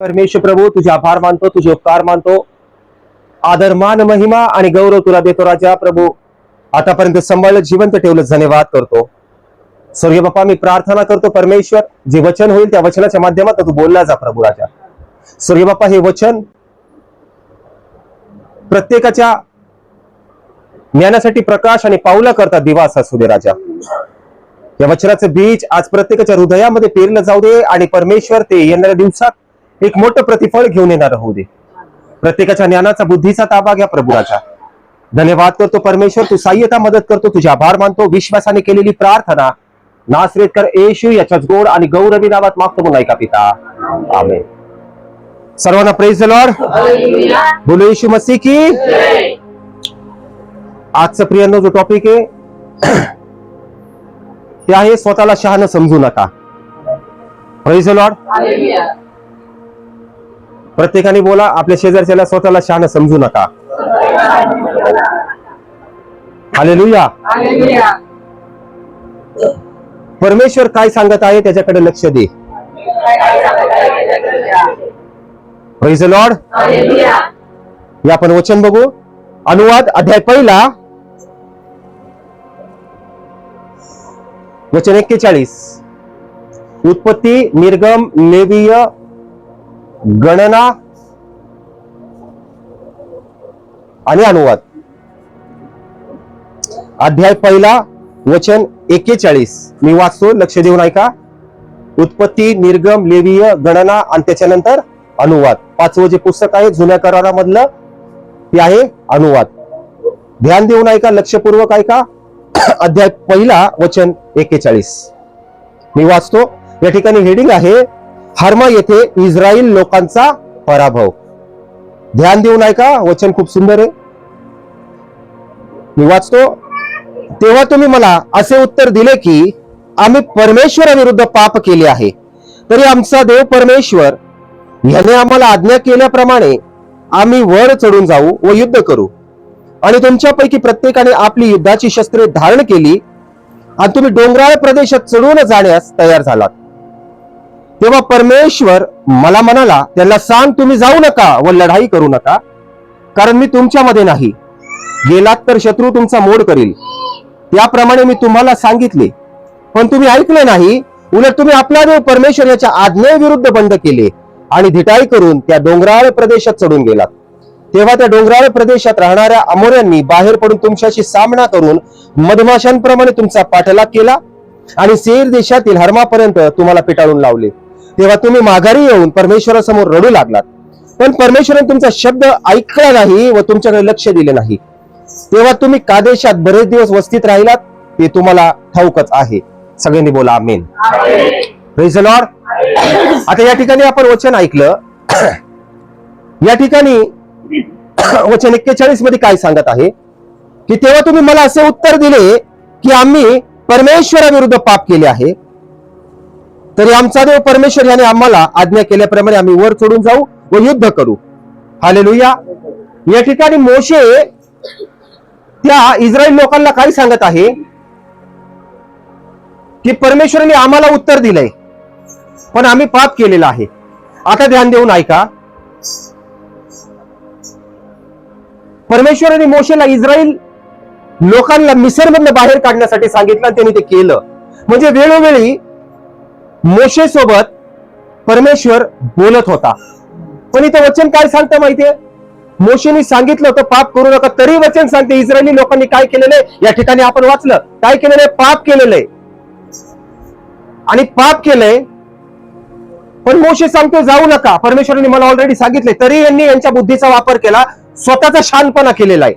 परमेश्वर प्रभू, तुझे आभार मानतो, तुझे उपकार मानतो, आदर मान महिमा आणि गौरव तुला देतो राजा. प्रभू, आतापर्यंत संभाळलं, जिवंत ठेवलं, धन्यवाद करतो. स्वर्गीय बाप्पा, मी प्रार्थना करतो परमेश्वर, जे वचन होईल त्या वचनाच्या माध्यमातून तू बोलला जा प्रभू राजा. स्वर्गीय बाप्पा, हे वचन प्रत्येकाच्या ज्ञानासाठी प्रकाश आणि पावला करता दिवास असू दे राजा. या वचनाचं बीज आज प्रत्येकाच्या हृदयामध्ये पेरलं जाऊ दे आणि परमेश्वर ते येणाऱ्या दिवसात एक मोठं प्रतिफळ घेऊन येणार होऊ दे. प्रत्येकाच्या ज्ञानाचा, बुद्धीचा ताबा घ्या प्रभू राजा. धन्यवाद करतो परमेश्वर, तू सहाय्यता मदत करतो, तुझे आभार मानतो. विश्वासाने केलेली प्रार्थना नासरेतकर येशू याच्याच गोड आणि गौरवी नावात मागतो म्हणून ऐका पिता, आमेन. सर्वांना प्रेज द लॉर्ड. बोलो येशू मसीह की. आजचं प्रियांनो जो टॉपिक आहे ते आहे स्वतःला शहाणं समजू नका. Praise the Lord. प्रत्येकाने बोला, आपल्या शेजारच्याला स्वतःला शहाणं समजू नका. हालेलुया. परमेश्वर काय सांगत आहे त्याच्याकडे लक्ष दे. Praise the Lord. या आपण वचन बघू. अनुवाद अध्याय 1 वचन 41. उत्पत्ती, निर्गम, लेवीय, गणना आणि अनुवाद. अध्याय 1 वचन 41 मी वाचतो, लक्ष देऊन ऐका. उत्पत्ती, निर्गम, लेवीय, गणना आणि त्याच्यानंतर अनुवाद. 5वं जे पुस्तक आहे जुन्या करारामधलं ते आहे अनुवाद. ध्यान देऊन ऐका, लक्षपूर्वक ऐका. अध्याय 1 वचन 41 मी वाचतो. या ठिकाणी हेडिंग आहे, हर्मा येथे इस्रायल लोकांचा पराभव. ध्यान देऊन ऐका, वचन खूप सुंदर आहे. मी वाचतो. तेव्हा तुम्ही मला असे उत्तर दिले की आम्ही परमेश्वराविरुद्ध पाप केले आहे, तरी आमचा देव परमेश्वर याने आम्हाला आज्ञा केल्याप्रमाणे आम्ही वर चढून जाऊ व युद्ध करू. आणि तुमच्यापैकी प्रत्येकाने आपली युद्धाची शस्त्रे धारण केली आणि तुम्ही डोंगराळ प्रदेशात चढून जाण्यास तयार झालात. तेव्हा परमेश्वर मला म्हणाला, त्यांना सांग, तुम्ही जाऊ नका व लढाई करू नका, कारण मी तुमच्यामध्ये नाही. गेलात तर शत्रू तुमचा मोड करील. त्याप्रमाणे मी तुम्हाला सांगितले, पण तुम्ही ऐकले नाही. उलट तुम्ही आपला देव परमेश्वर याच्या आज्ञेविरुद्ध बंड केले आणि धिटाई करून त्या डोंगराळ प्रदेशात चढून गेलात. तेव्हा त्या डोंगराळ प्रदेशात राहणाऱ्या अमोऱ्यांनी बाहेर पडून तुमच्याशी सामना करून मधमाशांप्रमाणे तुमचा पाठलाग केला आणि सेर देशातील हर्मापर्यंत तुम्हाला पिटाळून लावले. तेव्हा तुम्ही माघारी येऊन परमेश्वरासमोर रडू लागलात, पण परमेश्वराने तुमचा शब्द ऐकला नाही व तुमच्याकडे लक्ष दिले नाही. तेव्हा तुम्ही कादेशात बरेच दिवस वस्तीत राहिलात, ते तुम्हाला ठाऊकच आहे. सगळ्यांनी बोला आमेन. Praise the Lord. आता या ठिकाणी आपण वचन ऐकलं. या ठिकाणी वचन 41 मध्ये काय सांगत आहे की तेव्हा तुम्ही मला असे उत्तर दिले की आम्ही परमेश्वराविरुद्ध पाप केले आहे, तरी आमचा देव परमेश्वर याने आम्हाला आज्ञा केल्याप्रमाणे आम्ही वर चढून जाऊ व युद्ध करू. हालेलुया. या ठिकाणी मोशे त्या इस्रायल लोकांना काय सांगत आहे की परमेश्वराने आम्हाला उत्तर दिलंय, पण आम्ही पाप केलेला आहे. आता ध्यान देऊन ऐका. परमेश्वराने मोशेला इस्रायल लोकांना मिस्रमधून बाहेर काढण्यासाठी सांगितलं आणि त्यांनी ते केलं. म्हणजे वेळोवेळी मोशे सोबत परमेश्वर बोलत होता. पण इथं वचन काय सांगतं माहितीये? मोशेने सांगितलं होतं पाप करू नका, तरी वचन सांगते इस्रायली लोकांनी काय केलेलं आहे. या ठिकाणी आपण वाचलं काय केलेलं आहे, पाप केलेलं आहे आणि पाप केलंय. पण मोशे सांगतो जाऊ नका, परमेश्वराने मला ऑलरेडी सांगितले, तरी यांनी यांच्या बुद्धीचा वापर केला, स्वतःचा शहाणपणा केलेला आहे.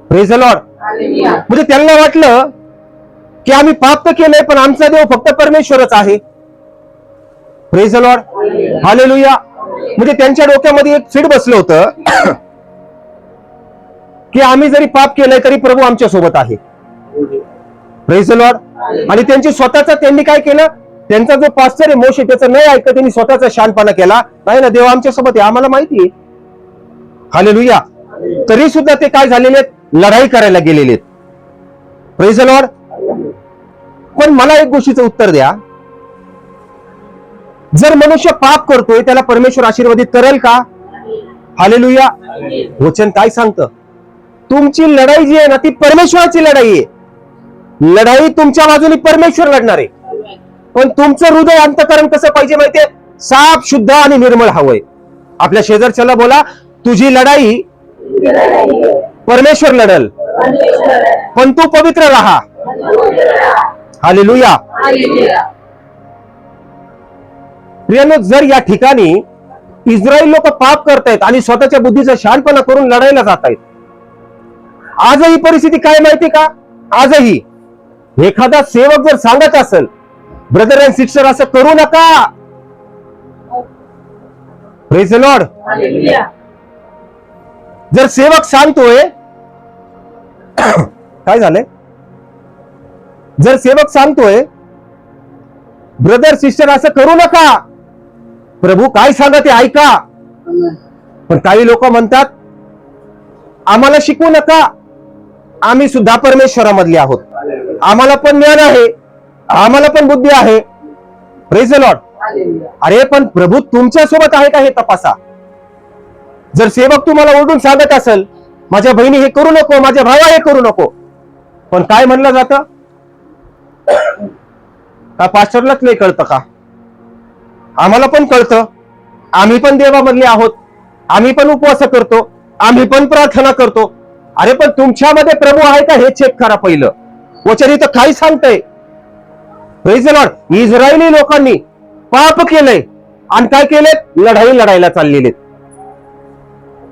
Praise the Lord. म्हणजे त्यांना वाटलं की आम्ही पाप तर केलंय, पण आमचा देव फक्त परमेश्वरच आहे. Praise the Lord. हालेलुया. म्हणजे त्यांच्या डोक्यामध्ये एक सीड बसलं होतं की आम्ही जरी पाप केलंय तरी प्रभू आमच्या सोबत आहे. Praise the Lord. आणि त्यांची स्वतःचा त्यांनी काय केलं, त्यांचा जो पास्टर आहे मोशे त्याचं नाही ऐकत, त्यांनी स्वतःचा शहाणपणा केला. नाही ना, देव आमच्या सोबत आहे, आम्हाला माहिती आहे. हालेलुया. तरी सुद्धा ते काय झालेले आहेत, लढाई करायला गेलेले आहेत. Praise the Lord. पण मला एक गोष्टीचं उत्तर द्या, जर मनुष्य पाप करतोय त्याला परमेश्वर आशीर्वादित करेल का? हालेलुया. वचन काय सांगतं? तुमची लढाई जी आहे ना ती परमेश्वराची लढाई आहे. लढाई तुमच्या बाजूने परमेश्वर लढणार आहे. पण तुमचं हृदय अंतःकरण कसं पाहिजे माहितीये? साफ, शुद्ध आणि निर्मळ हवंय. आपल्या शेजारच्याला बोला, तुझी लढाई परमेश्वर लढल, पण तू पवित्र राहा. हालेलुया. प्रियानो, जर या ठिकाणी इस्रायल लोक पाप करतायत आणि स्वतःच्या बुद्धीचा शहाणपणा करून लढायला जात आहेत, आजही परिस्थिती काय माहिती का? आजही एखादा सेवक जर सांगत असेल, ब्रदर अँड सिस्टर असं करू नका, प्रेज द लॉर्ड. जर सेवक सांगतोय, काय झालंय? जर सेवक सांगतोय, ब्रदर सिस्टर असं करू नका, प्रभू काय सांगत आहे ऐका, पण काही लोक म्हणतात आम्हाला शिकवू नका, आम्ही सुद्धा परमेश्वरामधले आहोत, आम्हाला पण ज्ञान आहे, आम्हाला पण बुद्धी आहे. Praise the Lord. अरे पण प्रभू तुमच्या सोबत आहे का हे तपासा. जर सेवक तुम्हाला ओरडून सांगत असेल, माझ्या बहिणी हे करू नको, माझ्या भावा हे करू नको, पण काय म्हणलं जातं? का पास्टरलाच नाही कळतं का? आम्हाला पण कळतं, आम्ही पण देवामधले आहोत, आम्ही पण उपवास करतो, आम्ही पण प्रार्थना करतो. अरे पण तुमच्यामध्ये प्रभू आहे का हे चेक करा पहिलं. वचन इथं काय सांगतंय? Praise the Lord. इस्रायली लोकांनी पाप केलंय आणि काय केलंय? लढाई लढायला चाललेले.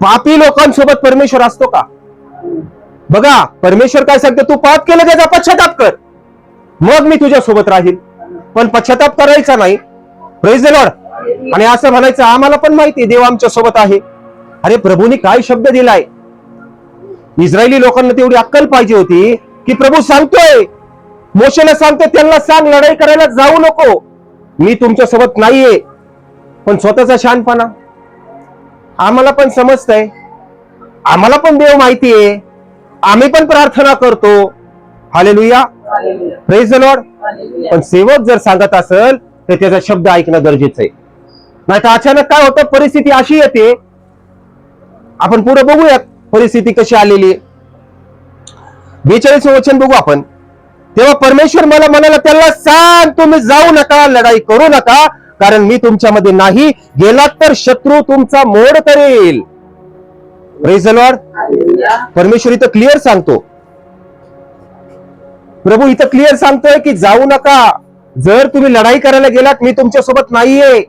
पापी लोकांसोबत परमेश्वर असतो का? बघा, परमेश्वर काय सांगतो? तू पाप केलं त्याचा पश्चाताप कर, मग मी तुझ्या सोबत राहील. पण पश्चाताप करायचा नाही. Praise the Lord. आणि असं म्हणायचं आम्हाला पण माहिती देव आमच्या सोबत आहे. अरे प्रभूंनी काय शब्द दिलाय? इस्रायली लोकांना तेवढी अक्कल पाहिजे होती की प्रभू सांगतोय, मोशेला सांगतोय, त्यांना सांग लढाई करायला जाऊ नको, मी तुमच्या सोबत नाहीये. पण स्वतःचा शहाणपणा. आम्हाला पण समजतंय, आम्हाला पण देव माहितीये, आम्ही पण प्रार्थना करतो. हालेलुया. Praise the Lord. पण सेवक जर सांगत असेल तर त्याचा शब्द ऐकणं गरजेचं आहे. नाही तर अचानक काय होतं? परिस्थिती अशी येते, आपण पुढे बघूयात परिस्थिती कशी आलेली. 42 वचन बघू आपण. तेव्हा परमेश्वर मला म्हणाला, त्याला सांग तुम्ही जाऊ नका, लढाई करू नका, कारण मी तुमच्यामध्ये नाही, गेलात तर शत्रू तुमचा मोड करेल. Praise the Lord. परमेश्वर इथं क्लिअर सांगतो, प्रभू इथं क्लिअर सांगतोय की जाऊ नका. जर तुम्ही लढाई करायला गेलात, मी तुमच्या सोबत नाहीये.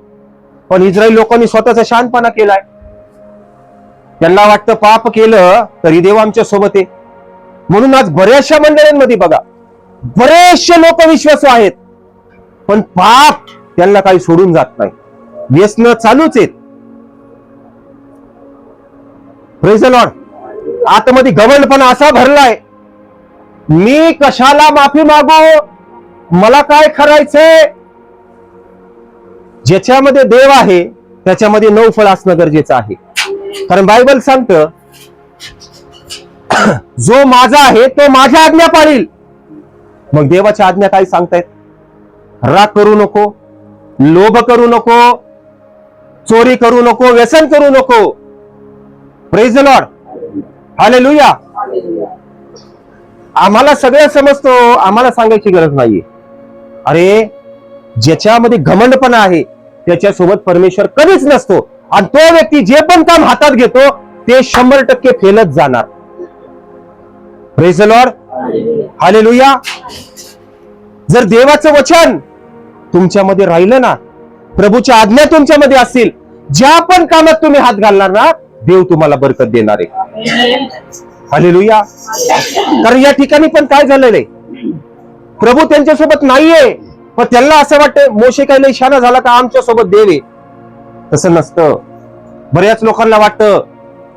पण इस्रायल लोकांनी स्वतःचा शहाणपणा केलाय. त्यांना वाटतं पाप केलं तरी देव आमच्या सोबत आहे. म्हणून आज बऱ्याचशा मंडळांमध्ये बघा, बरेचसे लोक विश्वासू आहेत, पण पाप त्यांना काही सोडून जात नाही, व्यसन चालूच आहेत. Praise the Lord. आतमध्ये घमंडपणा असा भरलाय, मी कशाला माफी मागू, मला काय करायचंय. ज्याच्यामध्ये देव आहे त्याच्यामध्ये 9 फळ असणं गरजेचं आहे. कारण बायबल सांगतं, जो माझा आहे तो माझ्या आज्ञा पाळील. मग देवाच्या आज्ञा काय सांगतायत? राग करू नको, लोभ करू नको, चोरी करू नको, व्यसन करू नको. Praise the Lord. हालेलुया. आम्हाला सगळं समजतो, आम्हाला सांगायची गरज नाहीये. अरे ज्याच्यामध्ये घमंडपणा आहे त्याच्यासोबत परमेश्वर कधीच नसतो, आणि तो व्यक्ती जे पण काम हातात घेतो ते 100% फेलच जाणार. Praise the Lord. हालेलुया. जर देवाचं वचन तुमच्यामध्ये राहिलं ना, प्रभूच्या आज्ञा तुमच्यामध्ये असतील, ज्या पण कामात तुम्ही हात घालणार ना, देव तुम्हाला बरकत देणार आहे. हालेलुया. कारण या ठिकाणी पण काय झालेलं आहे, प्रभू त्यांच्यासोबत नाहीये, पण त्यांना असं वाटतं मोशे काही लई शहाणा झाला का आमच्या सोबत देव आहे. तसं नसतं. बऱ्याच लोकांना वाटतं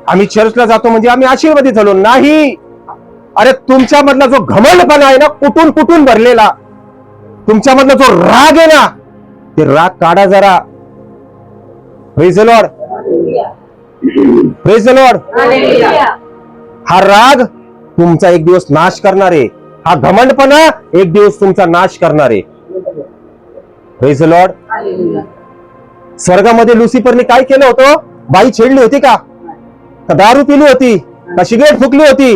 आम्ही चर्चला जातो म्हणजे आम्ही आशीर्वादी झालो. नाही. अरे तुमच्यामधला जो घमंडपणा आहे ना, कुठून कुठून भरलेला, तुमच्यामधला जो राग आहे ना, ते राग काढा जरा. Praise the Lord. Praise the Lord. हा राग तुमचा एक दिवस नाश करणार आहे, हा घमंडपणा एक दिवस तुमचा नाश करणार आहे. Praise the Lord. स्वर्गामध्ये लुसिफरने काय केलं होतं? बाई छेडली होती का दारू पिली होती का सिगरेट फुकली होती?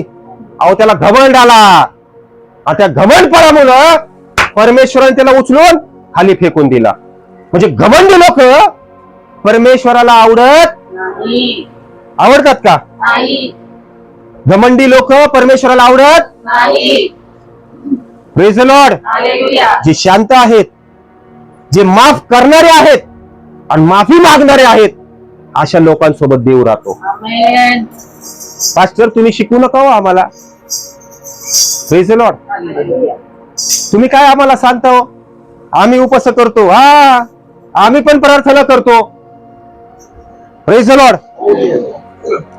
अहो त्याला घमंड आला आणि त्या घमंडपणामुळं परमेश्वराने त्याला उचलून खाली फेकून दिला. म्हणजे घमंडी लोक परमेश्वराला आवडतात का? घमंडी लोक परमेश्वराला आवडत नाही. Praise the Lord. जे शांत आहेत, जे माफ करणारे आहेत आणि माफी मागणारे आहेत, अशा लोकांसोबत देव राहतो. पास्टर तुम्ही शिकवू नका हो आम्हाला. Praise the Lord. तुम्ही काय आम्हाला सांगता हो? आम्ही उपास करतो, हा आम्ही पण प्रार्थना करतो. Praise the Lord.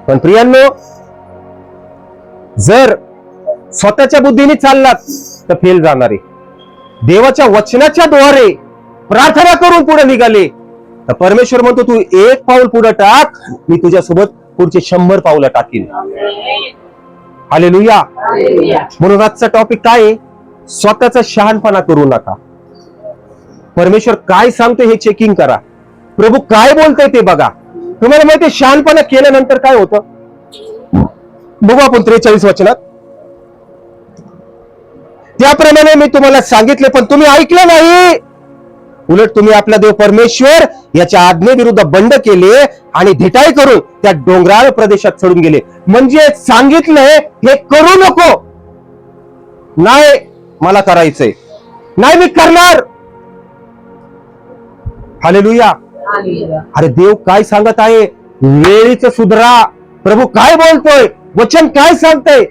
पण प्रियांनो, जर स्वतःच्या बुद्धीने चाललात तर फेल जाणारे. देवाच्या वचनाच्या द्वारे प्रार्थना करून पुढे निघाले तर परमेश्वर म्हणतो तू एक पाऊल पुढे टाक, मी तुझ्यासोबत पुढचे 100 पावलं टाकीन. हालेलुया. म्हणून आजचा टॉपिक काय आहे? स्वतःचा शहाणपणा करू नका. परमेश्वर काय सांगतोय हे चेकिंग करा. प्रभू काय बोलतोय ते बघा. तुम्हाला माहिती शहाणपणा केल्यानंतर काय होतं? बघू आपण 43 वचनात. त्याप्रमाणे मी तुम्हाला सांगितले पण तुम्ही ऐकलं नाही. उलट तुम्ही आपला देव परमेश्वर याच्या आज्ञेविरुद्ध बंड केले आणि धिटाई करून त्या डोंगराळ प्रदेशात चढून गेले. म्हणजे सांगितलंय हे करू नको, नाही मला करायचंय, नाही मी करणार. हालेलुया. अरे देव काय सांगत आहे? वेळीच सुधरा. प्रभू काय बोलतोय? वचन काय सांगतंय?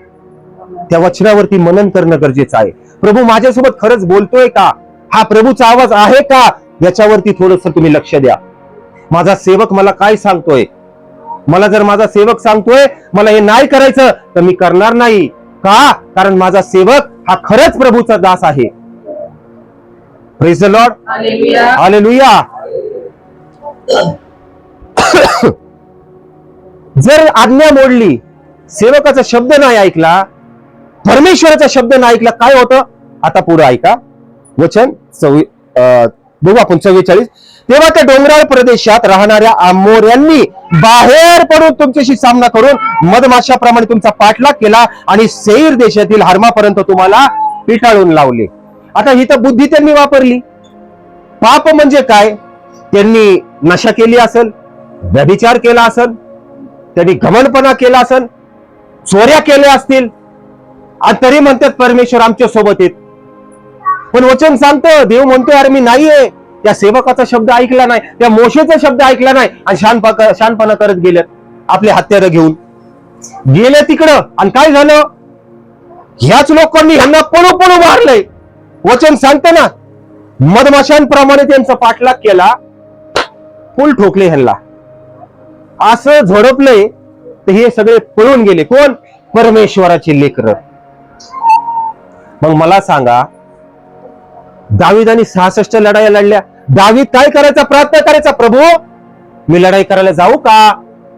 त्या वचनावरती मनन करणं गरजेचं आहे. प्रभू माझ्यासोबत खरंच बोलतोय का? हा प्रभूचा आवाज आहे का? याच्यावरती थोडस तुम्ही लक्ष द्या. माझा सेवक मला काय सांगतोय? मला जर माझा सेवक सांगतोय मला हे नाही करायचं तर मी करणार नाही. का? कारण माझा सेवक हा खरंच प्रभूचा दास आहे. Praise the Lord. हालेलुया. जर आज्ञा मोडली, सेवकाचा शब्द नाही ऐकला, परमेश्वराचा शब्द नाही ऐकला, काय होतं? आता पुढे ऐका वचन बघू आपण 44. तेव्हा त्या डोंगराळ प्रदेशात राहणाऱ्या आमोऱ्यांनी बाहेर पडून तुमच्याशी सामना करून मधमाशाप्रमाणे तुमचा पाठलाग केला आणि सेईर देशातील हर्मापर्यंत तुम्हाला पिटाळून लावले. आता ही तर बुद्धी त्यांनी वापरली. पाप म्हणजे काय? त्यांनी नशा केली असेल, व्यभिचार केला असेल, त्यांनी घमंडपणा केला असेल, चोऱ्या केल्या असतील आणि तरी म्हणतात परमेश्वर आमच्या सोबत आहेत. पण वचन सांगतं, देव म्हणतोय अरे मी नाहीये. त्या सेवकाचा शब्द ऐकला नाही, त्या मोशेचा शब्द ऐकला नाही आणि शानपणा करत गेलेत. आपले हत्यार घेऊन गेले तिकडं आणि काय झालं? ह्याच लोकांनी ह्यांना पळू पळू मारलंय. वचन सांगतं ना, मधमाशांप्रमाणे त्यांचा पाठलाग केला, फुल ठोकले ह्यांना, असं झोडपलंय तर हे सगळे पळून गेले. कोण? परमेश्वराची लेकरं. मग मला सांगा, दावीदानी 66 लढाया लढल्या. दावीद काय करायचा? प्रार्थना करायचा, प्रभू मी लढाई करायला जाऊ का?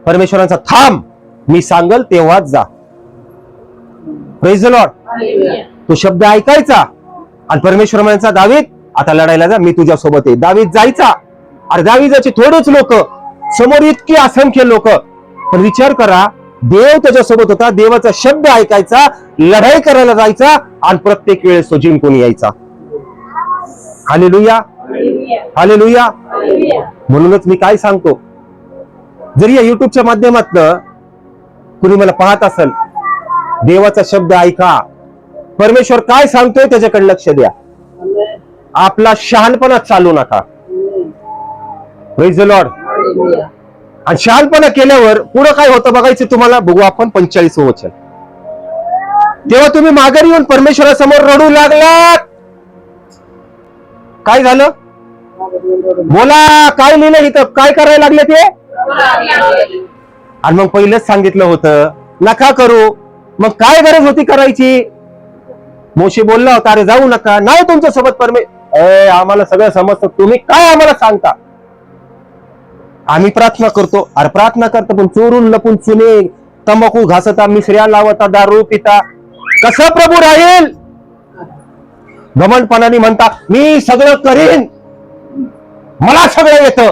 परमेश्वरांचा थांब, मी सांगल तेव्हाच जा. Praise the Lord. तो शब्द ऐकायचा आणि परमेश्वर म्हणायचा दावीद आता लढायला जा, मी तुझ्या सोबत आहे. दावीद जायचा. अरे दावीदाचे थोडेच लोक, समोर इतकी असंख्य लोक. पण विचार करा, देव त्याच्यासोबत होता, देवाचा शब्द ऐकायचा, लढाई करायला जायचा आणि प्रत्येक वेळेस तो जिंकून यायचा. हालेलुया. हालेलुया. म्हणूनच मी काय सांगतो, जरी या युट्यूबच्या माध्यमातून कुणी मला पाहत असेल, देवाचा शब्द ऐका, परमेश्वर काय सांगतोय त्याच्याकडे लक्ष द्या. आपला शहाणपणा चालू नका. Praise the Lord. आणि शहाणपणा केल्यावर पुढे काय होतं बघायचं तुम्हाला. बघू आपण 45 वचन. तेव्हा तुम्ही माघारी येऊन परमेश्वरासमोर रडू लागलात. काय झालं? बोला, काय लिहिलं इथं? काय करायला लागले ते? आणि मग पहिलेच सांगितलं होतं नका करू. मग काय गरज होती करायची? मोशे बोलला होता अरे जाऊ नका. नाही तुमच्या सोबत आम्हाला सगळं समजतं, तुम्ही काय आम्हाला सांगता? आम्ही प्रार्थना करतो. अरे प्रार्थना करतो पण चोरून लपून चुने तंबाखू घासता, मिसऱ्या लावता, दारू पिता, कसं प्रभू राहील? घमंडपणाने म्हणता मी सगळं करीन, मला सगळं येतं.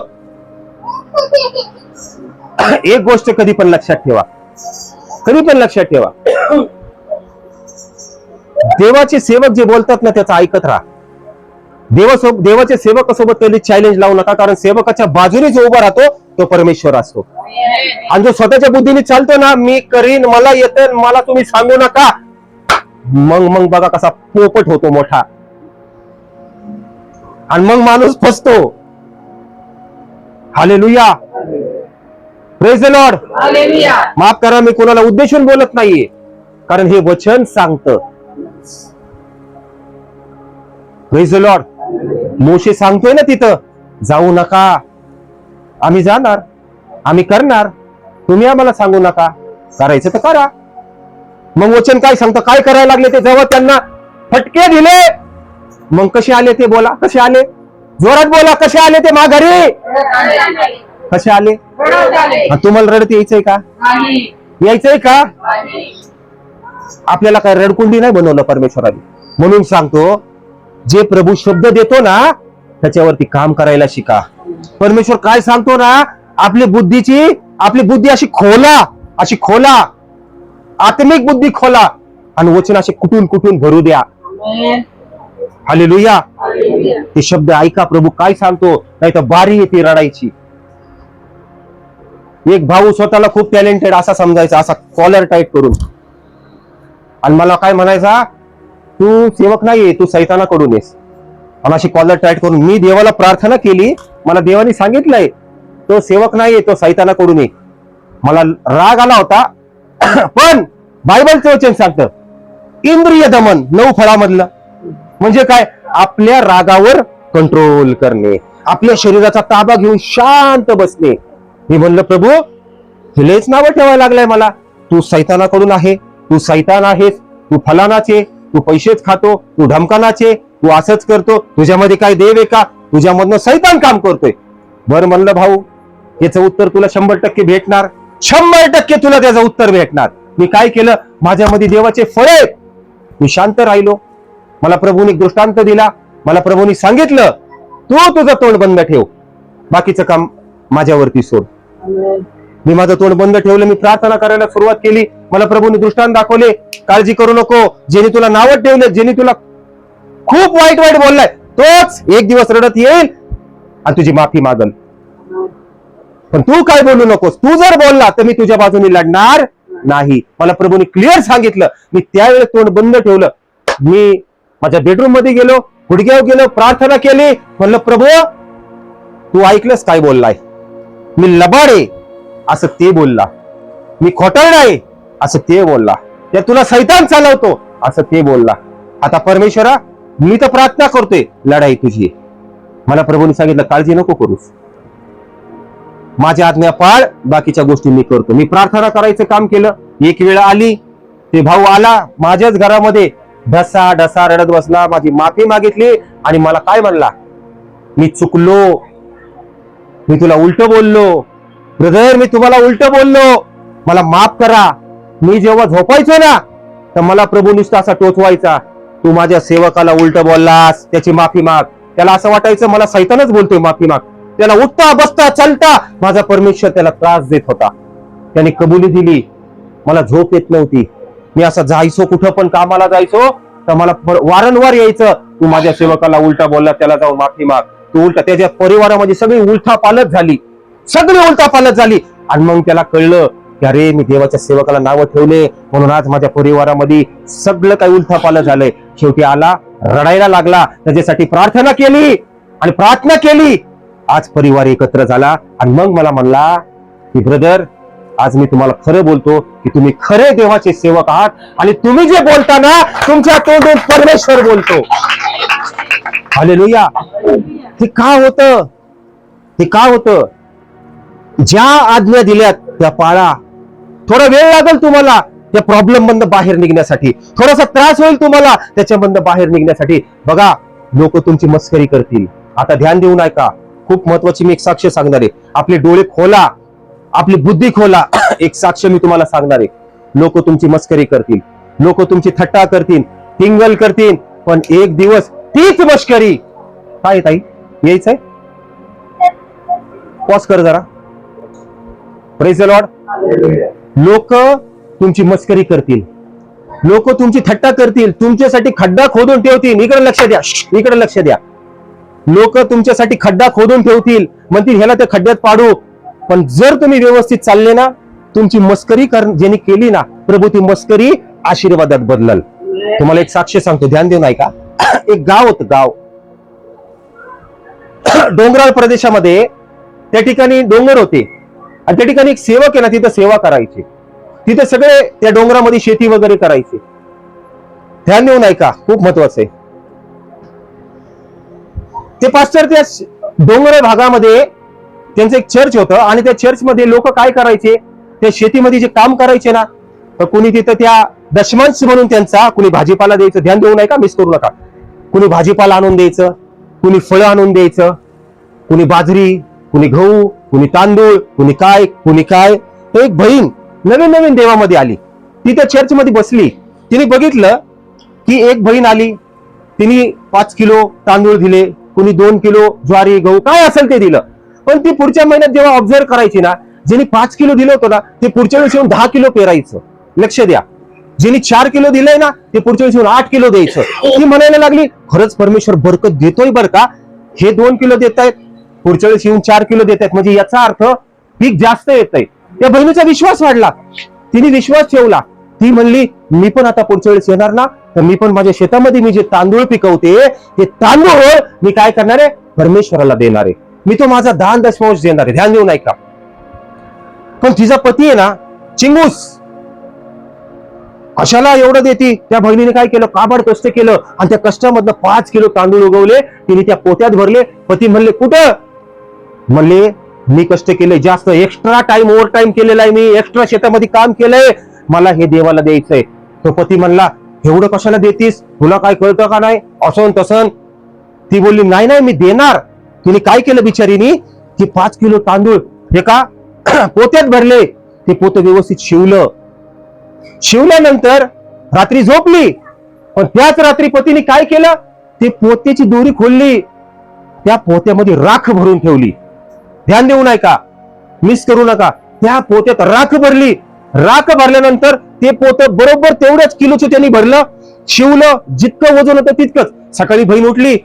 एक गोष्ट कधी पण लक्षात ठेवा, कधी पण लक्षात ठेवा, देवाचे सेवक जे बोलतात ना त्याचं ऐकत राहा. देवाच्या सेवकासोबत कधी चॅलेंज लावू नका, कारण सेवकाच्या बाजूने जो उभा राहतो तो परमेश्वर असतो. आणि जो स्वतःच्या बुद्धीने चालतो ना, मी करीन, मला येतं, मला तुम्ही सांगू नका, मग बघा कसा पोपट होतो मोठा, आणि मग माणूस फसतो. Hallelujah, praise the Lord. माफ करा, मी कोणाला उद्देशून बोलत नाहीये, कारण हे वचन सांगतं. Praise the Lord. मोशे सांगतोय ना तिथं, जाऊ नका, आम्ही जाणार, आम्ही करणार, तुम्ही आम्हाला सांगू नका, करायचं तर करा. मग वचन काय सांगतं, काय करायला लागले ते, जेव्हा त्यांना फटके दिले, मग कसे आले ते बोला, कसे आले, जोरात बोला, कसे आले ते माघारी, कसे आले. तुम्हाला रडत यायचंय का, यायचंय का? आपल्याला काय रडकुंडी नाही बनवलं परमेश्वराने. म्हणून सांगतो, जे प्रभू शब्द देतो ना त्याच्यावरती काम करायला शिका. परमेश्वर काय सांगतो ना, आपली बुद्धी अशी खोला, आत्मिक बुद्धी खोला, आणि वचन असे कुठून भरू द्या. हालेलुया. ते शब्द ऐका, प्रभू काय सांगतो, नाही तर बारी येते रडायची. एक भाऊ स्वतःला खूप टॅलेंटेड असा समजायचा, असा कॉलर टाईट करून, आणि मला काय म्हणायचा, तू सेवक नाहीये, तू सैतानाकडून येस. आणि अशी कॉलर टाईट करून मी देवाला प्रार्थना केली, मला देवाने सांगितलंय तो सेवक नाहीये, तो सैतानाकडून ये. मला राग आला होता, पण बायबलचं वचन सांगतं, इंद्रिय दमन 9 फळामधलं म्हणजे काय, आपल्या रागावर कंट्रोल करणे, आपल्या शरीराचा ताबा घेऊन शांत बसणे. मी म्हणलं, प्रभू हेच नावं ठेवायला लागलंय मला, तू सैतानाकडून आहे, तू सैतान आहेस, तू फलानाचे, तू पैसेच खातो, तू ढमकानाचे, तू असंच करतो, तुझ्यामध्ये काय देव आहे का, तुझ्यामधनं सैतान काम करतोय. बरं म्हणलं भाऊ, याचं उत्तर तुला 100% भेटणार, 100% तुला त्याचं उत्तर भेटणार. मी काय केलं, माझ्यामध्ये देवाचे फळ आहेत, मी शांत राहिलो. मला प्रभूने दृष्टांत दिला, मला प्रभूने सांगितलं, तू तुझं तोंड बंद ठेव, बाकीचं काम माझ्यावरती सोड. मी माझं तोंड बंद ठेवलं, मी प्रार्थना करायला सुरुवात केली. मला प्रभूने दृष्टांत दाखवले, काळजी करू नको, ज्याने तुला नावं ठेवले, ज्याने तुला खूप वाईट बोललाय, तोच एक दिवस रडत येईल आणि तुझी माफी मागल. पण तू काय बोलू नकोस, तू जर बोलला तर मी तुझ्या बाजूने लढणार नाही. मला प्रभूने क्लिअर सांगितलं. मी त्यावेळेस तोंड बंद ठेवलं. मी माझ्या बेडरूम मध्ये गेलो, गुडघ्यावर गेलो, प्रार्थना केली. म्हणलं, प्रभू तू ऐकलंस काय बोललाय, मी लबाड आहे असं ते बोलला, मी खोटारडा आहे असं ते बोलला, त्या तुला सैतान चालवतो असं ते बोलला. आता परमेश्वरा, मी तर प्रार्थना करतोय, लढाई तुझी. मला प्रभूने सांगितलं, काळजी नको करूस, माझ्या आज्ञा पाळ, बाकीच्या गोष्टी मी करतो. मी प्रार्थना करायचं काम केलं. एक वेळ आली, ते भाऊ आला माझ्याच घरामध्ये, ढसा रडत बसला, माझी माफी मागितली आणि मला काय म्हणला, मी चुकलो, मी तुला उलट बोललो, ब्रदर मी तुम्हाला उलट बोललो, मला माफ करा. मी जेव्हा झोपायचो ना तर मला प्रभू नुसता असा टोचवायचा, तू माझ्या सेवकाला उलट बोललास, त्याची माफी माग. त्याला असं वाटायचं मला सैतानच बोलतोय, माफी माग. त्याला उठता बसता चालता माझा परमेश्वर त्याला त्रास देत होता. त्याने कबुली दिली, मला झोप येत नव्हती. मी असं जायचो, कुठं पण कामाला जायचो तर मला वारंवार यायचं, तू माझ्या सेवकाला उलटा बोलला, त्याला जाऊन माफी माग. तू उलटा, त्याच्या परिवारामध्ये सगळी उलटापालट झाली, सगळी उलटापालट झाली. आणि मग त्याला कळलं की अरे मी देवाच्या सेवकाला नावं ठेवले म्हणून आज माझ्या परिवारामध्ये सगळं काही उलटापालट झालंय. शेवटी आला, रडायला लागला, त्याच्यासाठी प्रार्थना केली. आज परिवार एकत्र झाला आणि मग मला म्हणला की ब्रदर, आज मी तुम्हाला खरं बोलतो की तुम्ही खरे देवाचे सेवक आहात आणि तुम्ही जे बोलता ना तुमच्या तोंडून परमेश्वर बोलतो. हालेलुया. हे का होतं, ज्या आज्ञा दिल्यात त्या पाळा. थोडा वेळ लागेल तुम्हाला त्या प्रॉब्लेम मधनं बाहेर निघण्यासाठी, थोडासा त्रास होईल तुम्हाला त्याच्यामधनं बाहेर निघण्यासाठी. बघा, लोक तुमची मस्करी करतील. आता ध्यान देऊन ऐका, खूप महत्वाची मी एक साक्ष सांगणार आहे. आपले डोळे खोला, आपली बुद्धी खोला. एक साक्ष मी तुम्हाला सांगणार आहे. लोक तुमची मस्करी करतील, लोक तुमची थट्टा करतील, टिंगल करतील, पण एक दिवस तीच मस्करी. काय ताई यायचंय, पॉज कर जरा, प्रेज द लॉर्ड. लोक तुमची मस्करी करतील, लोक तुमची थट्टा करतील, तुमच्यासाठी खड्डा खोदून ठेवतील. इकडे लक्ष द्या, इकडे लक्ष द्या. लोक तुमच्यासाठी खड्डा खोदून ठेवतील, म्हणतील ह्याला त्या खड्ड्यात पाडू. पण जर तुम्ही व्यवस्थित चालले ना, तुमची मस्करी ज्यांनी केली ना, प्रभू ती मस्करी आशीर्वादात बदलल. तुम्हाला एक साक्ष सांगतो, ध्यान देऊन ऐका. एक गाव होतं, गाव डोंगराळ प्रदेशामध्ये. त्या ठिकाणी डोंगर होते आणि त्या ठिकाणी एक सेवक आहे ना, तिथं सेवा करायचे. तिथे सगळे त्या डोंगरामध्ये शेती वगैरे करायचे. ध्यान देऊन ऐका, खूप महत्वाचं आहे. ते पास्टर त्या डोंगराळ भागामध्ये त्यांचं एक चर्च होतं आणि त्या चर्चमध्ये लोक काय करायचे, त्या शेतीमध्ये जे काम करायचे ना, तर कुणी तिथं त्या दशमांश म्हणून त्यांचा कुणी भाजीपाला द्यायचं. ध्यान देऊ नका, मिस करू नका. कुणी भाजीपाला आणून द्यायचं, कुणी फळं आणून द्यायचं, कुणी बाजरी, कुणी गहू, कुणी तांदूळ, कुणी काय. तर एक बहीण नवीन नवीन देवामध्ये आली, ती त्या चर्चमध्ये बसली. तिने बघितलं की एक बहीण आली, तिने 5 किलो तांदूळ दिले, कुणी 2 किलो ज्वारी गहू काय असेल ते दिलं. पण ती पुढच्या महिन्यात जेव्हा ऑब्झर्व करायची ना, ज्यांनी 5 किलो दिलं होतं ना, ते पुढच्या वेळेस येऊन 10 किलो पेरायचं. लक्ष द्या. ज्यांनी 4 किलो दिलंय ना, ते पुढच्या वेळेस येऊन 8 किलो द्यायचं. ती म्हणायला लागली, खरंच परमेश्वर बरकत देतोय बरं का, हे 2 किलो देत आहेत, पुढच्या वेळेस येऊन 4 किलो देत आहेत, म्हणजे याचा अर्थ पीक जास्त येत आहे. त्या बहिणीचा विश्वास वाढला, तिने विश्वास ठेवला. ती म्हणली, मी पण आता पुढच्या वेळेस येणार ना, तर मी पण माझ्या शेतामध्ये मी जे तांदूळ पिकवते, ते तांदूळ मी काय करणार आहे, परमेश्वराला देणार आहे. मी तो माझा दान दशमांश देणार आहे. ध्यान देऊन ऐका. पण तिचा पती आहे ना, चिंगूस, अशाला एवढं देती. त्या बहिणीने काय केलं, काबाड कष्ट केलं आणि त्या कष्टामधनं 5 किलो तांदूळ उगवले. तिने त्या पोत्यात भरले. पती म्हणले, कुठं? म्हणले, मी कष्ट केले जास्त, एक्स्ट्रा टाइम ओव्हर टाइम केलेला आहे, मी एक्स्ट्रा शेतामध्ये काम केलंय, मला हे देवाला द्यायचंय. तो पती म्हणला, एवढं कशाला देतीस, तुला काय कळतं का नाही, असं तसं. ती बोलली, नाही नाही मी देणार. तिने काय केलं बिचारीनी, की 5 किलो तांदूळ एका पोत्यात भरले. ते पोतं व्यवस्थित शिवल्यानंतर रात्री झोपली. पण त्याच रात्री पतीने काय केलं, ते पोत्याची दोरी खोलली, त्या पोत्यामध्ये राख भरून ठेवली. ध्यान देऊन ऐका, मिस करू नका. त्या पोत्यात राख भरली. राख भरल्यानंतर ते पोतं बरोबर तेवढ्याच किलोचं त्यांनी भरलं, शिवलं. जितकं वजन होतं तितकंच. सकाळी बहीण उठली,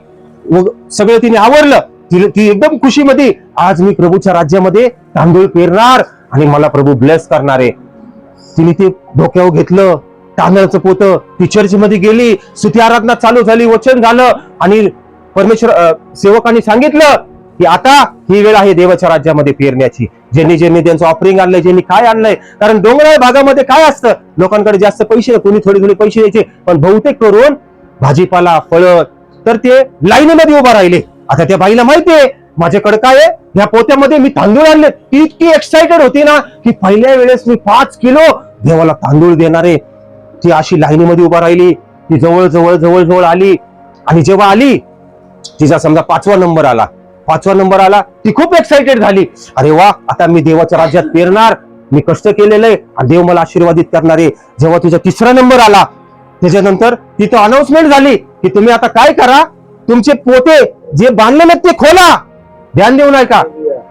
सगळं तिने आवरलं. ती एकदम खुशीमध्ये, आज मी प्रभूच्या राज्यामध्ये तांदूळ पेरणार आणि मला प्रभू ब्लेस करणार आहे. तिने ते डोक्यावर घेतलं, तांदळाचं पोतं. ती चर्चमध्ये गेली, स्तुती आराधना चालू झाली, वचन झालं आणि परमेश्वर सेवकांनी सांगितलं की आता ही वेळ आहे देवाच्या राज्यामध्ये पेरण्याची. ज्यांनी त्यांचं ऑफरिंग आणलंय, ज्यांनी काय आणलंय. कारण डोंगराळ भागामध्ये काय असतं, लोकांकडे जास्त पैसे, कोणी थोडे पैसे द्यायचे, पण बहुतेक करून भाजीपाला, फळं, तर ते लाईनीमध्ये उभा राहिले. आता त्या बाईला माहितीये माझ्याकडे काय आहे, या पोत्यामध्ये मी तांदूळ आणले. ती इतकी एक्साइटेड होती ना, की पहिल्या वेळेस मी 5 किलो देवाला तांदूळ देणार आहे. ती अशी लाईनीमध्ये उभा राहिली. ती जवळ आली आणि जेव्हा आली, तिचा समजा 5वा नंबर आला. ती खूप एक्साइटेड झाली. अरे वा, आता मी देवाच्या राज्यात पेरणार, मी कष्ट केलेलं आहे आणि देव मला आशीर्वादित करणार आहे. जेव्हा तिचा 3रा नंबर आला, त्याच्यानंतर तिथं अनाउन्समेंट झाली की तुम्ही आता काय करा, तुमचे पोते जे बांधलेले ते खोला. ध्यान देऊन ऐका,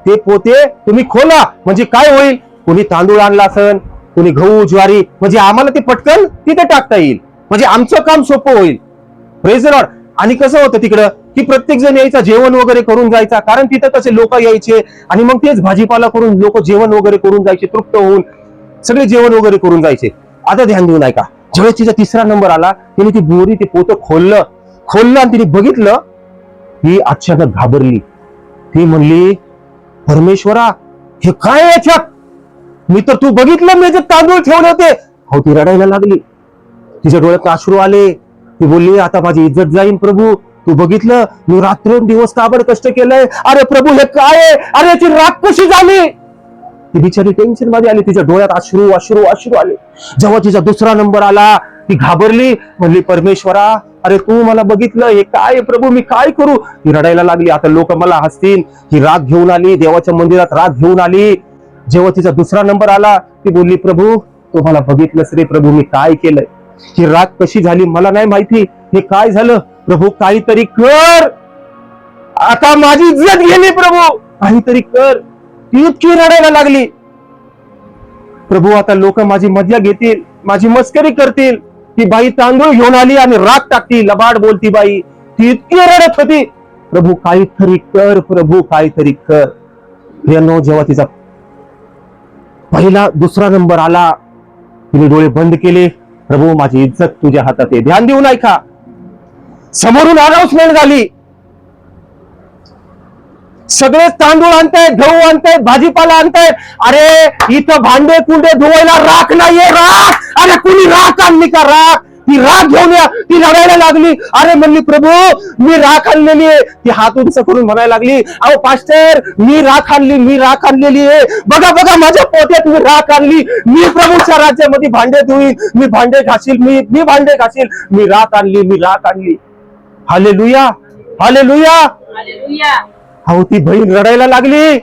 ते पोते तुम्ही खोला. म्हणजे काय होईल, कोणी तांदूळ आणला असेल, कोणी गहू ज्वारी, म्हणजे आम्हाला ते पटकन तिथे टाकता येईल, म्हणजे आमचं काम सोपं होईल. Praise the Lord. आणि कसं होतं तिकडं, की प्रत्येक जण यायचा, जेवण वगैरे करून जायचा. कारण तिथं कसे लोक यायचे आणि मग तेच भाजीपाला करून लोक जेवण वगैरे करून जायचे, तृप्त होऊन सगळे जेवण वगैरे करून जायचे. आता ध्यान देऊन ऐका, ज्यावेळेस तिचा 3रा नंबर आला, तिने ती बोरी, ते पोतं खोललं आणि तिने बघितलं. ही अचानक घाबरली. ती म्हणली, परमेश्वरा हे काय याच्यात, मी तर तू बघितलं मी जे तांदूळ ठेवले होते. हो, ती रडायला लागली. तिच्या डोळ्यात अश्रू आले. ती बोलली, आता माझी इज्जत जाईन प्रभू, तू बघितलं मी रात्रंदिवस काबड कष्ट केलंय. अरे प्रभू हे काय आहे, अरे याची राख कशी झाली. ती बिचारी टेन्शन मध्ये आली. तिच्या डोळ्यात अश्रू आले. जेव्हा तिचा 2रा नंबर आला, ती घाबरली. म्हणली, परमेश्वरा अरे तू मला बघितलं, हे काय प्रभू, मी काय करू. ती रडायला लागली. आता लोक मला हसतील. ही राख घेऊन आली, देवाच्या मंदिरात राख घेऊन आली. जेव्हा तिचा 2रा नंबर आला, ती बोलली, प्रभू तू मला बघितलंस रे प्रभू, मी काय केलंय, ही राख कशी झाली मला नाही माहिती, हे काय झालं प्रभू, काहीतरी कर, आता माझी इज्जत गेली प्रभू, काहीतरी कर. ती इतकी रडायला लागली. प्रभू आता लोक माझी मजा घेतील, माझी मस्करी करतील. ती बाई तांदूळ घेऊन आली आणि राग टाकती, लबाड बोलती बाई, ती इतकी रडत होती. प्रभू काहीतरी कर, प्रभू काहीतरी कर. प्रियांनो, जेव्हा तिचा पहिला दुसरा नंबर आला, तिने डोळे बंद केले. प्रभू माझी इज्जत तुझ्या हातात आहे, ध्यान देऊन ऐका. समोरून अनाउन्समेंट झाली, सगळे तांदूळ आणतायत, गहू आणतायत, भाजीपाला आणतायत. अरे इथं भांडे कुंडे धुवायला राख नाहीये, राख. अरे कुणी राख आणली का? राख. ती राख घेऊन या. ती रडायला लागली. अरे म्हणली, प्रभू मी राख आणलेली आहे. ती हात उंच करून म्हणायला लागली, अहो पास्टर मी राख आणली, मी राख आणलेली आहे. बघा बघा माझ्या पोट्यात मी राख आणली. मी प्रभूच्या राज्यामध्ये भांडे धुईन, मी भांडे घासील, मी भांडे घासील. मी राख आणली, मी राख आणली. Hallelujah, hallelujah, hallelujah. अहो ती बहीण रडायला लागली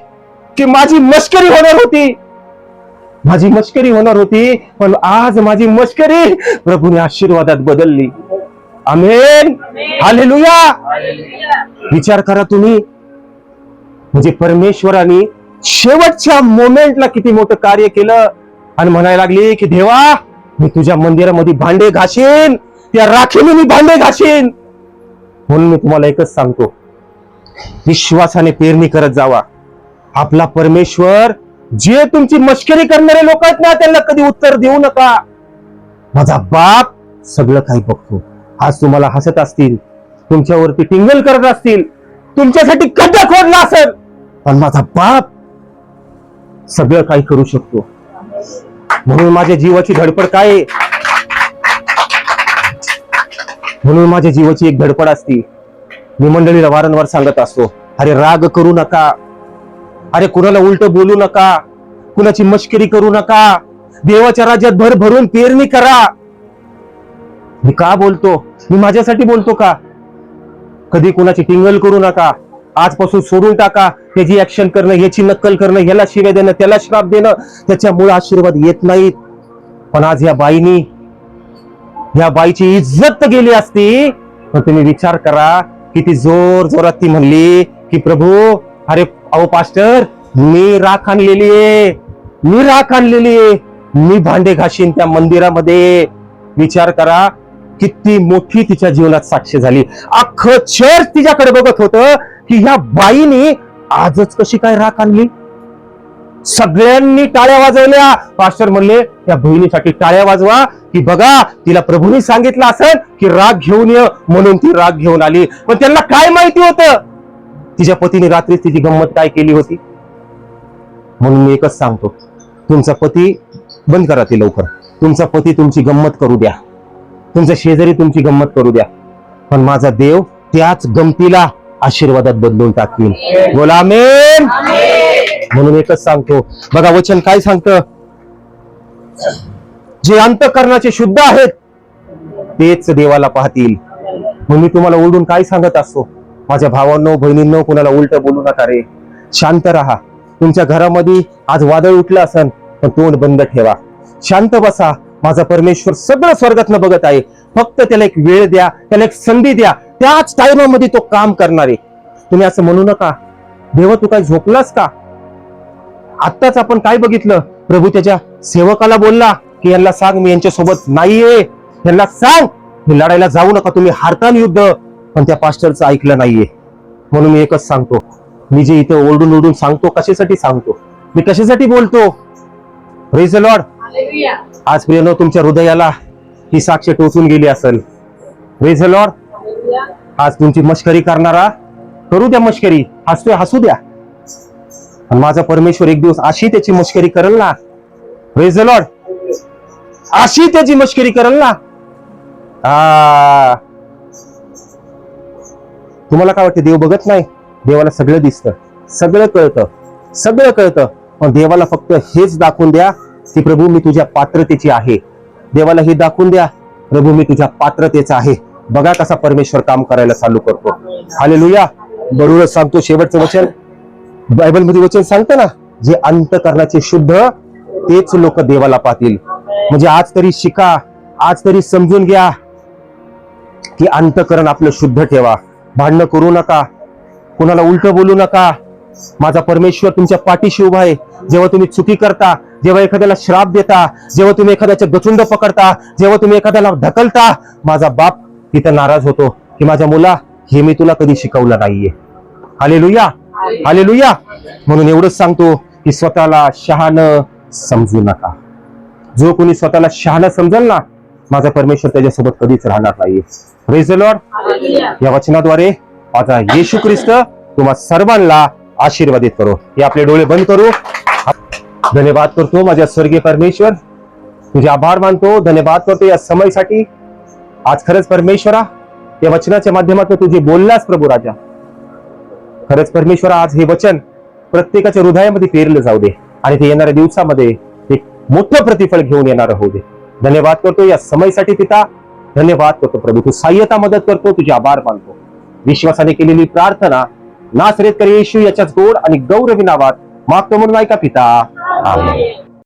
की माझी मस्करी होणार होती, माझी मस्करी होणार होती, पण आज माझी मस्करी प्रभूने आशीर्वादात बदलली. आमेन, हालेलुया. विचार करा तुम्ही, म्हणजे परमेश्वराने शेवटच्या मोमेंटला किती मोठं कार्य केलं. आणि म्हणायला लागली की देवा मी तुझ्या मंदिरामध्ये भांडे घासीन, त्या राखीने मी भांडे घासीन. म्हणून मी तुम्हाला एकच सांगतो, विश्वासाने पेरणी करत जावा. आपला परमेश्वर, जे तुमची मस्करी करणारे लोक आहेत ना, त्यांना कधी उत्तर देऊ नका. माझा बाप सगळं काही बघतो. आज तुम्हाला हसत असतील, तुमच्यावरती टिंगल करत असतील, तुमच्यासाठी खड्डा खोदला असेल, पण माझा बाप सगळं काही करू शकतो. म्हणून माझ्या जीवाची धडपड काय आहे? म्हणून माझ्या जीवाची एक धडपड असती. मी मंडळीला वारंवार सांगत असतो, अरे राग करू नका, अरे कुणाला उलट बोलू नका, कुणाची मस्करी करू नका, देवाच्या राज्यात भर भरून पेरणी करा. मी का बोलतो? मी माझ्यासाठी बोलतो का? कधी कुणाची टिंगल करू नका. आजपासून सोडून टाका त्याची ऍक्शन करणं, याची नक्कल करणं, याला शिव्या देणं, त्याला श्राप देणं. त्याच्यामुळे आशीर्वाद येत नाहीत. पण आज या बाईची इज्जत गेली असती. पण तुम्ही विचार करा, किती जोर जोरात ती म्हणली की प्रभू, अरे अहो पास्टर मी राख आणलेली आहे, मी राख आणलेली आहे, मी भांडे घासीन त्या मंदिरामध्ये. विचार करा किती मोठी तिच्या जीवनात साक्ष झाली. अख्खं चर्च तिच्याकडे बघत होतं की ह्या बाईने आजच कशी काय राख आणली. सगळ्यांनी टाळ्या वाजवल्या. पास्टर म्हणले त्या बहिणीसाठी टाळ्या वाजवा, की बघा तिला प्रभूने सांगितलं असेल की राग घेऊन ये, म्हणून ती राग घेऊन आली. पण त्यांना काय माहिती होतं तिच्या पतीने रात्री तिची गंमत काय केली होती. म्हणून मी एकच सांगतो, तुमचा पती बंद करा ती लवकर. तुमचा पती तुमची गंमत करू द्या, तुमचा शेजारी तुमची गंमत करू द्या, पण माझा देव त्याच गमतीला आशीर्वादात बदलून टाकतील. बोला आमेन. म्हणून एकच सांगतो, बघा वचन काय सांगतं, जे अंतःकरणाचे शुद्ध आहेत तेच देवाला पाहतील. म्हणून मी तुम्हाला ओरडून काय सांगत असतो, माझ्या भावांनो बहिणींनो, कुणाला उलट बोलू नका रे. शांत राहा. तुमच्या घरामध्ये आज वादळ उठलं असेल, पण तोंड बंद ठेवा, शांत बसा. माझा परमेश्वर सगळं स्वर्गातनं बघत आहे. फक्त त्याला एक वेळ द्या, त्याला एक संधी द्या, त्याच टाइमामध्ये तो काम करणार आहे. तुम्ही असं म्हणू नका, देवा तू काय झोपलास का. आत्ताच आपण काय बघितलं, प्रभू त्याच्या सेवकाला बोलला की यांना सांग मी यांच्यासोबत नाहीये, यांना सांग मी लढायला जाऊ नका, तुम्ही हारताल युद्ध. पण त्या पास्टरचं ऐकलं नाहीये. म्हणून मी एकच सांगतो, मी जे इथं ओरडून ओरडून सांगतो, कशासाठी सांगतो, मी कशासाठी बोलतो. Praise the Lord. आज प्रियनो तुमच्या हृदयाला ही साक्ष टोचून गेली असेल. Praise the Lord. आज तुमची मस्करी करणारा करू द्या मस्करी, हसतोय हसू द्या. आणि माझा परमेश्वर एक दिवस अशी त्याची मस्करी करेल ना. Praise the Lord. अशी त्याची मस्करी करेल ना. तुम्हाला काय वाटतं, देव बघत नाही? देवाला सगळं दिसतं, सगळं कळतं, सगळं कळतं. पण देवाला फक्त हेच दाखवून द्या की प्रभू मी तुझ्या पात्रतेची आहे. देवाला हे दाखवून द्या, प्रभू मी तुझ्या पात्रतेचा आहे. बघा कसा परमेश्वर काम करायला चालू करतो. हालेलुया. बरोबर सांगतो, शेवटचं वचन बायबल मध्ये वचन सांगतं ना, जे अंतःकरणाचे शुद्ध तेच लोक देवाला पाहतील. म्हणजे आज तरी शिका, आज तरी समजून घ्या की अंतःकरण आपलं शुद्ध ठेवा. भांडणं करू नका, कुणाला उलट बोलू नका. माझा परमेश्वर तुमच्या पाठीशी उभा आहे. जेव्हा तुम्ही चुकी करता जेव्हा एखाद्याला श्राप देता, जेव्हा तुम्ही एखाद्याचे गचुंड पकडता, जेव्हा तुम्ही एखाद्याला ढकलता, माझा बाप तिथं नाराज होतो की माझ्या मुला हे मी तुला कधी शिकवलं नाहीये. Hallelujah, hallelujah. म्हणून एवढंच सांगतो की स्वतःला शहाणं समजू नका. जो कोणी स्वतःला शहाणं समजेल ना, माझा परमेश्वर त्याच्यासोबत कधीच राहणार नाहीये. Praise the Lord. या वचनाद्वारे माझा येशू ख्रिस्त तुम्हा सर्वांना आशीर्वादित करो. हे आपले डोळे बंद करू. धन्यवाद करतो माझ्या स्वर्गीय परमेश्वर, तुझे आभार मानतो, धन्यवाद करतो या समयसाठी. आज खरंच परमेश्वरा या वचनाच्या माध्यमातून तुझे बोललास प्रभू राजा. खरंच परमेश्वरा आज हे वचन प्रत्येकाच्या हृदयामध्ये पेरलं जाऊ दे आणि ते येणाऱ्या दिवसामध्ये एक मोठं प्रतिफळ घेऊन येणार होऊ दे. धन्यवाद करतो या समयसाठी पिता. धन्यवाद करतो प्रभू, तू सहाय्यता मदत करतो, तुझे आभार मानतो. विश्वासाने केलेली प्रार्थना नासरेतकर येशू याच्याच गोड आणि गौरवी नावात मागतो म्हणून ऐका पिता. आमेन.